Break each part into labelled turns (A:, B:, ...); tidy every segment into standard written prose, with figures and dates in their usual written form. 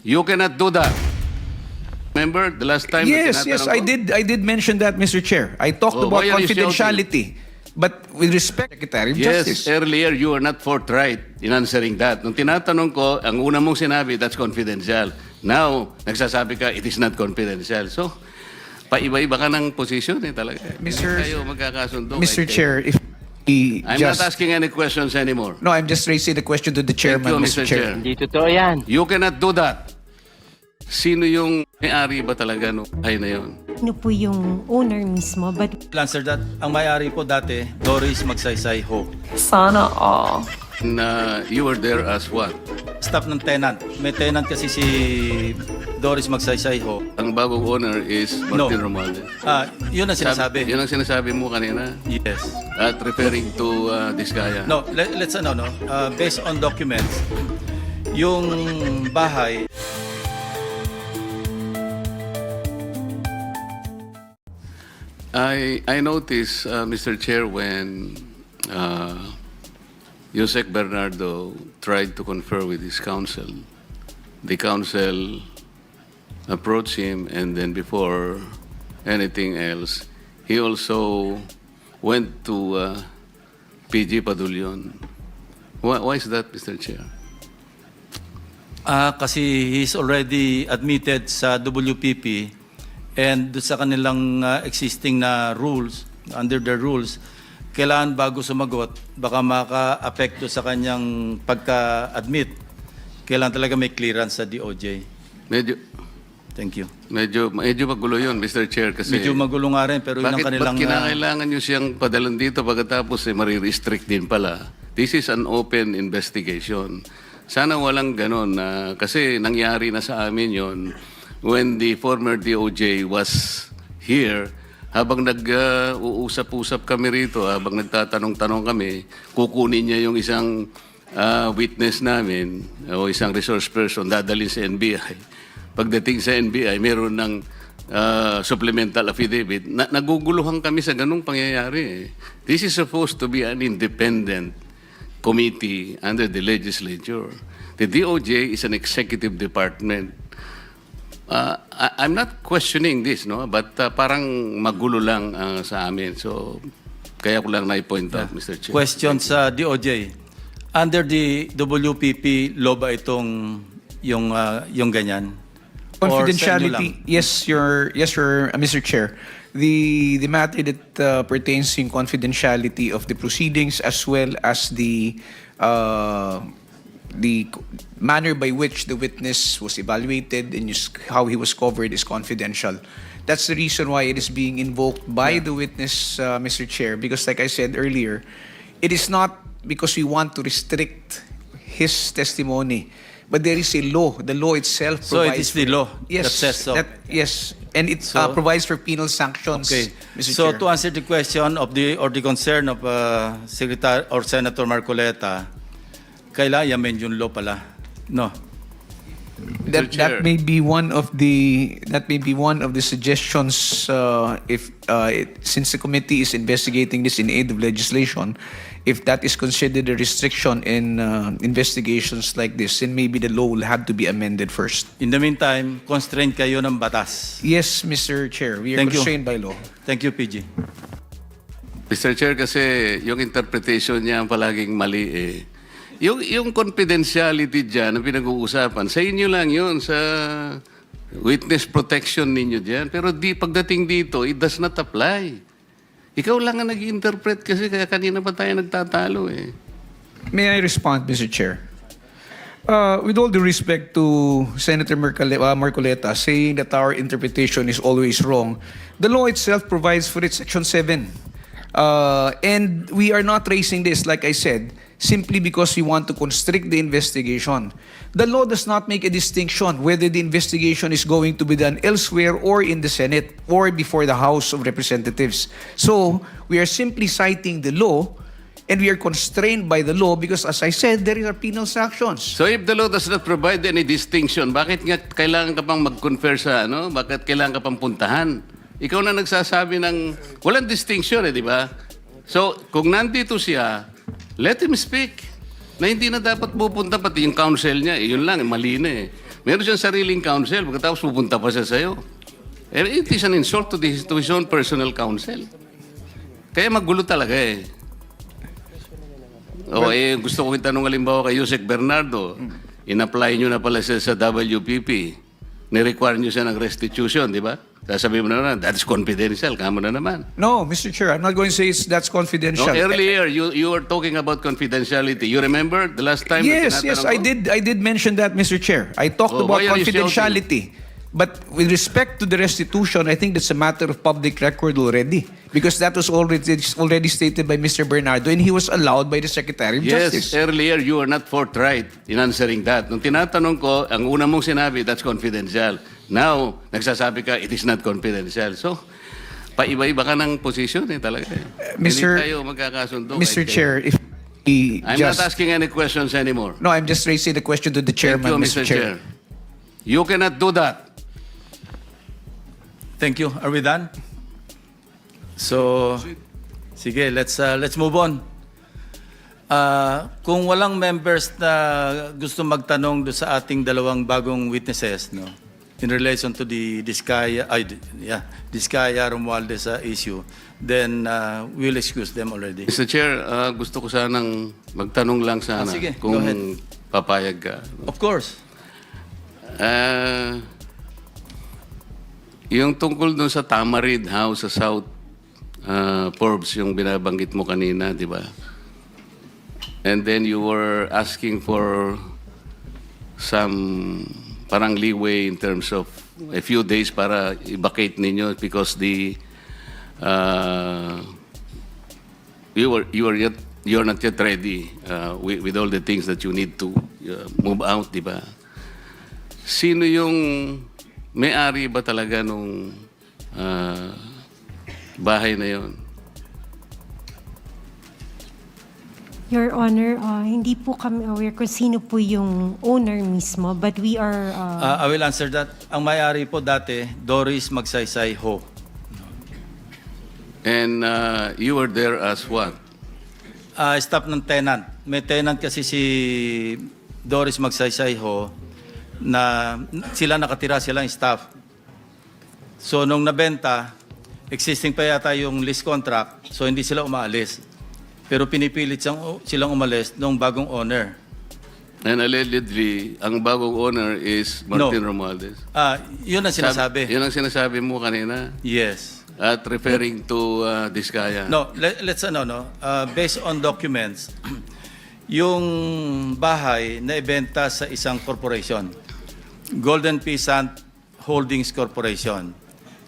A: You cannot do that. Remember the last time?
B: Yes,
A: na
B: yes,
A: tinatanong ko?
B: I did mention that, Mr. Chair. I talked
A: Oh,
B: about
A: why are you
B: confidentiality. But with respect, Secretary of
A: Yes,
B: Justice.
A: earlier you were not forthright in answering that. Nung tinatanong ko, ang una mong sinabi, that's confidential. Now, nagsasabi ka, it is not confidential. So, paiba-iba ka ng position talaga.
B: Mr.
A: Kayo magkakasundo.
B: Mr.
A: I think.
B: Chair, if we
A: I'm
B: just...
A: not asking any questions anymore.
B: No, I'm just raising the question to the chairman,
A: you,
B: Mr.
A: Mr.
B: Chair.
A: Chair.
C: Hindi totoo yan.
A: You cannot do that. Sino yung may-ari ba talaga nung bahay na yun?
D: Ano po yung owner mismo, but
E: Answer that. Ang may-ari po dati, Doris Magsaysay Ho.
F: Sana all.
A: Na you were there as what?
E: Staff ng tenant. May tenant kasi si Doris Magsaysay Ho.
A: Ang bagong owner is Martin Romualdez.
E: Yun ang sinasabi.
A: Yun ang sinasabi mo kanina.
E: Yes.
A: At referring to Diskaya.
E: No, let's based on documents, yung bahay,
A: I noticed, Mr. Chair, when Yusek Bernardo tried to confer with his counsel, the counsel approached him, and then before anything else, he also went to PG Padulyon. Why is that, Mr. Chair?
E: kasi he's already admitted sa WPP and doon sa kanilang existing na rules, under the rules, kailangan bago sumagot, baka maka-apekto sa kanyang pagka-admit, kailangan talaga may clearance sa DOJ. Thank you.
A: Medyo magulo yun, Mr. Chair, kasi...
E: Medyo magulo nga rin, pero yun ang kanilang...
A: Bakit kinakailangan nyo siyang padalan dito pagkatapos marirestrict din pala? This is an open investigation. Sana walang ganon na kasi nangyari na sa amin yon when the former DOJ was here, habang nag-uusap-usap kami rito, habang nagtatanong-tanong kami, kukunin niya yung isang witness namin o isang resource person, dadalhin sa NBI. Pagdating sa NBI, meron ng supplemental affidavit. Naguguluhan kami sa ganung pangyayari. This is supposed to be an independent committee under the legislature. The DOJ is an executive department. I'm not questioning this, no, but parang magulo lang sa amin. So, kaya ko lang na-point out, Mr. Chair.
E: Question sa DOJ. Under the WPP, law ba itong yung ganyan? Or sa inyo
B: Confidentiality,
E: lang?
B: yes, Mr. Chair. The matter that pertains in confidentiality of the proceedings as well as the manner by which the witness was evaluated and how he was covered is confidential. That's the reason why it is being invoked by the witness, Mr. Chair, because like I said earlier, it is not because we want to restrict his testimony, but there is a law. The law itself
E: So
B: provides...
E: it is the law
B: Yes,
E: that says so?
B: yes, and it
E: So-
B: provides for penal sanctions,
E: Okay.
B: Mr.
E: So
B: Chair.
E: to answer the question of the concern of Secretary or Senator Marcoleta, kailangan yamen yung law pala. No.
A: Mr. Chair.
B: That may be one of the suggestions since the committee is investigating this in aid of legislation, if that is considered a restriction in investigations like this, then maybe the law will have to be amended first.
E: In the meantime, constrained kayo ng batas.
B: Yes, Mr. Chair, we are
E: Thank you.
B: constrained by law.
E: Thank you, PG.
A: Mr. Chair, kasi yung interpretation niya ang palaging mali eh. Yung confidentiality dyan na pinag-uusapan, sa inyo lang yun, sa witness protection ninyo dyan. Pero pagdating dito, it does not apply. Ikaw lang ang nag-interpret kasi kaya kanina pa tayo nagtatalo eh.
B: May I respond, Mr. Chair? With all due respect to Senator Marcoleta saying that our interpretation is always wrong, the law itself provides for it, Section 7. And we are not raising this, like I said, simply because we want to constrict the investigation. The law does not make a distinction whether the investigation is going to be done elsewhere or in the Senate or before the House of Representatives. So, we are simply citing the law and we are constrained by the law because, as I said, there are penal sanctions.
A: So if the law does not provide any distinction, bakit nga kailangan ka pang mag-confer sa ano? Bakit kailangan ka pang puntahan? Ikaw na nagsasabi ng walang distinction eh, di ba? So, kung nandito siya, let him speak. Na hindi na dapat pupunta pati yung counsel niya. Yun lang, mali na eh. Meron siyang sariling counsel, pagkatapos pupunta pa siya sa'yo. It is an insult to his own personal counsel. Kaya magulo talaga eh. Gusto ko itanong halimbawa kay Yusek Bernardo, in-apply nyo na pala siya sa WPP. Ni-require nyo siya ng restitution, di ba? Sasabihin mo na naman, that's confidential. Kamo na naman.
B: No, Mr. Chair, I'm not going to say that's
A: No,
B: confidential.
A: earlier, you were talking about confidentiality. You remember the last time? na
B: Yes, yes,
A: tinatanong ko?
B: I did mention that, Mr. Chair. I talked
A: Oh,
B: about
A: why are you
B: confidentiality. But with respect to the restitution, I think that's a matter of public record already. Because that was already stated by Mr. Bernardo and he was allowed by the Secretary of
A: Yes,
B: Justice.
A: earlier you were not forthright in answering that. Nung tinatanong ko, ang una mong sinabi, that's confidential. Now, nagsasabi ka, it is not confidential. So, paiba-iba ka ng position eh talaga.
B: Mr.
A: Hindi tayo magkakasundo.
B: Mr.
A: kahit
B: Chair, if he
A: I'm
B: just...
A: not asking any questions anymore.
B: No, I'm just raising the question to the
A: Thank
B: chairman,
A: you,
B: Mr. Chair.
A: You cannot do that.
E: Thank you. Are we done? So, sige, let's move on. Kung walang members na gusto magtanong do sa ating dalawang bagong witnesses, no, in relation to the Diskaya Romualdez issue, then we'll excuse them already.
A: Mr. Chair, gusto ko sanang magtanong lang sana
E: sige,
A: kung
E: go ahead.
A: papayag ka.
E: Of course.
A: Yung tungkol dun sa Tamarid House sa South Forbes, yung binabanggit mo kanina, di ba? And then you were asking for some parang leeway in terms of a few days para i-vacate ninyo because you're not yet ready with all the things that you need to move out, di ba? Sino yung may-ari ba talaga nung bahay na yon?
D: Your Honor, hindi po kami aware kung sino po yung owner mismo, but we are...
E: I will answer that. Ang may-ari po dati, Doris Magsaysay Ho.
A: And you were there as what?
E: Staff ng tenant. May tenant kasi si Doris Magsaysay Ho na sila nakatira, sila yung staff. So nung nabenta, existing pa yata yung lease contract, so hindi sila umaalis. Pero pinipilit silang umalis nung bagong owner.
A: And allegedly, ang bagong owner is Martin Romualdez.
E: Yun ang sinasabi.
A: Yun ang sinasabi mo kanina.
E: Yes.
A: At referring to Diskaya.
E: No, let's based on documents, yung bahay na ibenta sa isang corporation, Golden Peasant Holdings Corporation.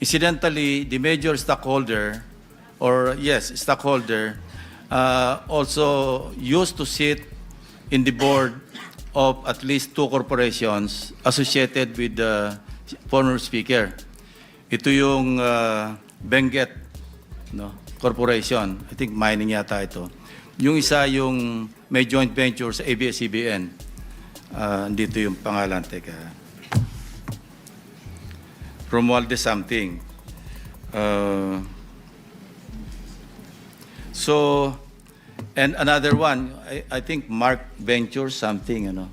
E: Incidentally, the major stockholder, also used to sit in the board of at least two corporations associated with the former speaker. Ito yung Benguet, no, Corporation. I think mining yata ito. Yung isa yung may joint venture sa ABS-CBN. Dito yung pangalan. Teka. Romualdez something. And another one, I think Mark Venture something, ano.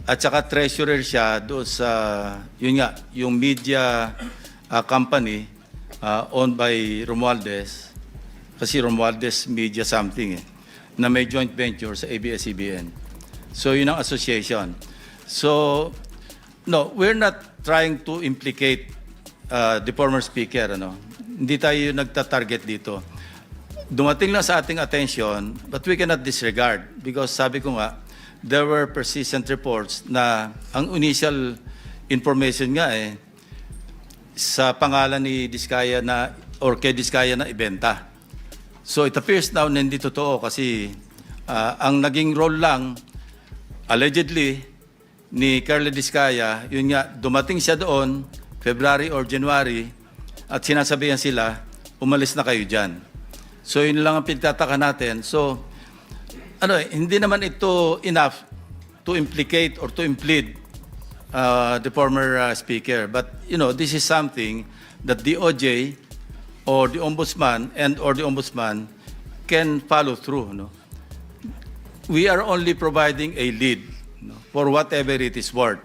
E: At saka treasurer siya doon sa, yun nga, yung media company owned by Romualdez, kasi Romualdez Media something na may joint venture sa ABS-CBN. So yun ang association. So, no, we're not trying to implicate the former speaker, ano. Hindi tayo nagta-target dito. Dumating lang sa ating attention, but we cannot disregard because sabi ko nga, there were persistent reports na ang initial information nga sa pangalan ni Diskaya na or kay Diskaya na ibenta. So it appears now na hindi totoo kasi ang naging role lang allegedly ni Carla Diskaya, yun nga, dumating siya doon February or January at sinasabihan sila, umalis na kayo dyan. So yun lang ang pinagtataka natin. So hindi naman ito enough to implicate or to implead the former speaker. But this is something that the DOJ or the Ombudsman or the Ombudsman can follow through. No? We are only providing a lead no, for whatever it is worth.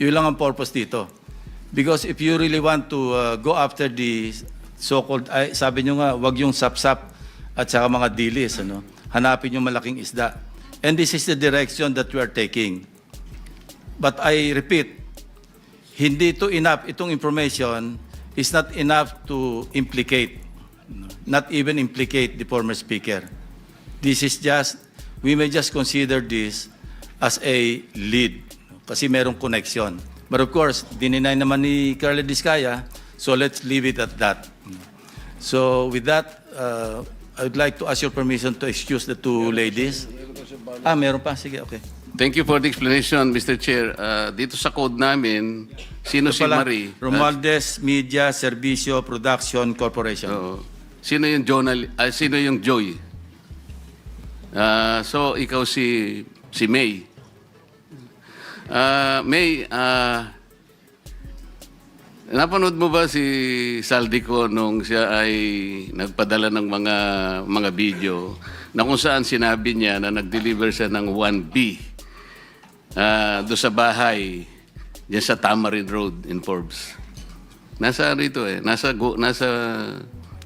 E: Yun lang ang purpose dito. Because if you really want to go after the so-called, sabi nyo nga, wag yung sapsap at saka mga dilis, ano? Hanapin yung malaking isda. And this is the direction that we are taking. But I repeat, hindi ito enough, itong information is not enough to implicate, not even implicate the former speaker. This is just, we may just consider this as a lead, kasi merong connection. But of course, dininay naman ni Carla Diskaya, so let's leave it at that. So with that, I would like to ask your permission to excuse the two ladies. Meron pa? Sige, okay.
A: Thank you for the explanation, Mr. Chair. Dito sa code namin, sino si
E: Pala,
A: Marie?
E: Romualdez Media Servicio Production Corporation.
A: Oo. Sino yung sino yung Joy? So ikaw si May. May, napanood mo ba si Saldico nung siya ay nagpadala ng mga video na kung saan sinabi niya na nag-deliver siya ng 1B doon sa bahay diyan sa Tamarind Road in Forbes. Nasa rito nasa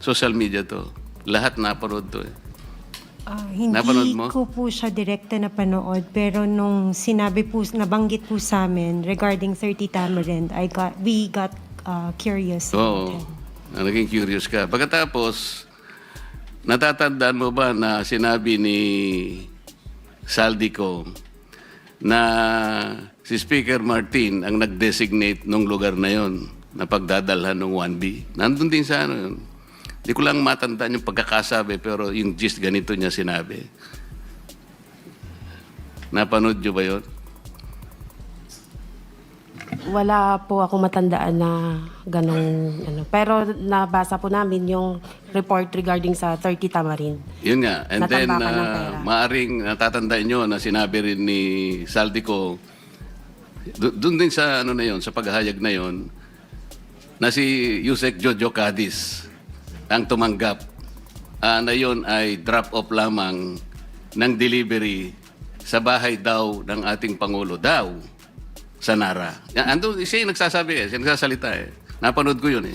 A: social media to. Lahat napanood to Napanood
D: Hindi
A: mo?
D: ko po siya direkta na panood, pero nung sinabi po, nabanggit po sa amin regarding 30 Tamarind, we got curious.
A: Oo. Naging curious ka. Pagkatapos, natatandaan mo ba na sinabi ni Saldico na si Speaker Martin ang nag-designate nung lugar na yon na pagdadalhan ng 1B? Nandun din sa ano yun. Di ko lang matandaan yung pagkakasabi, pero yung gist ganito niya sinabi. Napanood nyo ba yun?
C: Wala po ako matandaan na ganong ano. Pero nabasa po namin yung report regarding sa 30 Tamarind.
A: Yun nga. And then,
C: Natambakan ng pera.
A: maaring natatandaan nyo na sinabi rin ni Saldico, doon din sa ano na yun, sa paghahayag na yun, na si Yusek Jojo Cadiz ang tumanggap na yun ay drop-off lamang ng delivery sa bahay daw ng ating Pangulo daw sa Nara. Ando, siya yung nagsasabi siya nagsasalita Napanood ko yun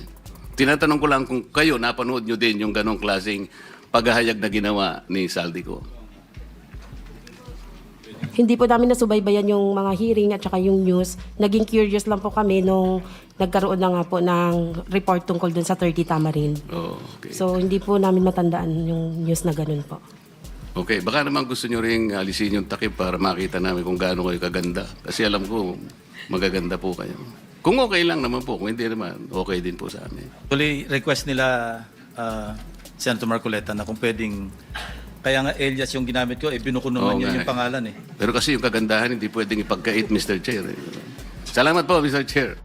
A: Tinatanong ko lang kung kayo napanood nyo din yung ganong klaseng paghahayag na ginawa ni Saldico.
C: Hindi po namin nasubaybayan yung mga hearing at saka yung news. Naging curious lang po kami nung nagkaroon na nga po ng report tungkol dun sa 30 Tamarind.
A: Oh, okay.
C: So hindi po namin matandaan yung news na ganun po.
A: Okay, baka naman gusto nyo rin alisin yung takip para makita namin kung gaano kayo kaganda. Kasi alam ko, magaganda po kayo. Kung okay lang naman po, kung hindi naman, okay din po sa amin.
E: Actually, request nila Senator Marcoleta na kung pwedeng, kaya nga Elias yung ginamit ko, binuko naman
A: Oo
E: yun
A: nga
E: yung pangalan
A: Pero kasi yung kagandahan, hindi pwedeng ipagkait, Mr. Chair. Salamat po, Mr. Chair.